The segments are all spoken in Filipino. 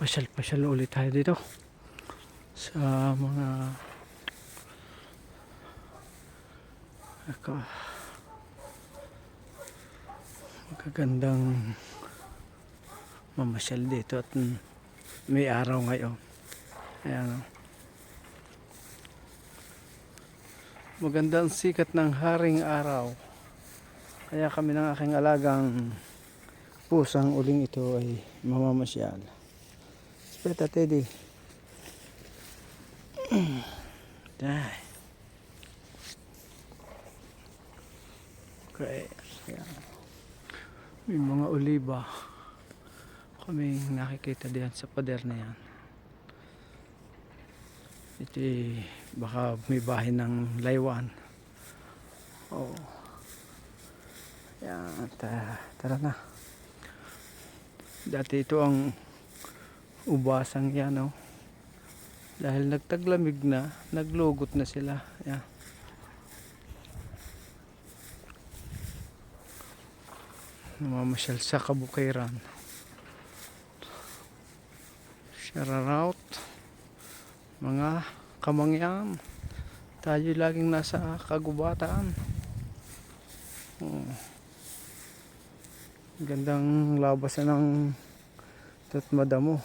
pasyal-pasyal ulit tayo dito sa mga magagandang mamasyal dito at may araw ngayon. Ayan, magandang sikat ng haring araw, kaya kami ng aking alagang pusang uling ito ay mamamasyal. Speta Teddy. Dai. Okay. Ayan. May mga oliba kaming nakikita diyan sa pader na yan. Ito baka may bahay ng laywan. Oh. Yan, tara na. Dati ito ang ubasang yan, oh. Dahil nagtaglamig na, naglugot na sila. Yan. Namamasyal sa kabukiran. Shoutout mga kamangyan, tayo laging nasa kagubatan. Gandang labasan ng tatmada mo.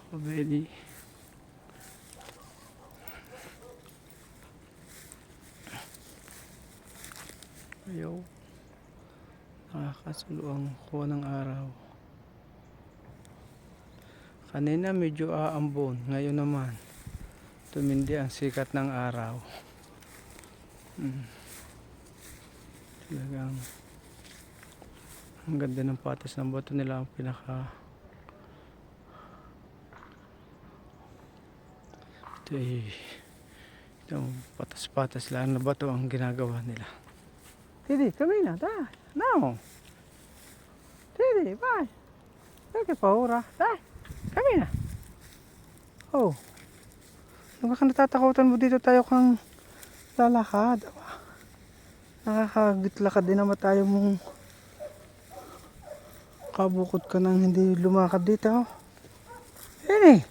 Kabeli. Ayaw. Nakakasuluang kuha ng araw. Kanina medyo aambon, ngayon naman tumindi ang sikat ng araw. Talagang ang ganda ng patas ng bato nila, ang pinaka itong patas-patas lang na bato ang ginagawa nila. Tidi, kami na, da, now. Tidi, bye. Okay pa, ura, da. Kami na. Oh. Ano ka natatakutan mo dito tayo kang lalakad? Nakakagitlakad din naman tayo mong kabukod ka nang hindi lumakad dito. Yan eh.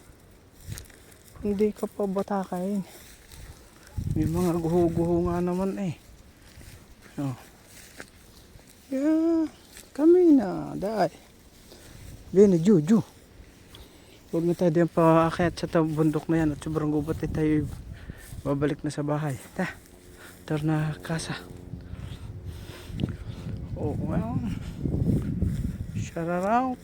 Hindi ka pa batakain. May mga guho-guho nga naman eh. Oh. Yeah. Kami na. Dahil. Bene, Juju. Huwag na tayo din pa-akyat sa bundok na yan at sobrang gubat eh, tayo babalik na sa bahay. Tara na kasa. Oh well, shout out.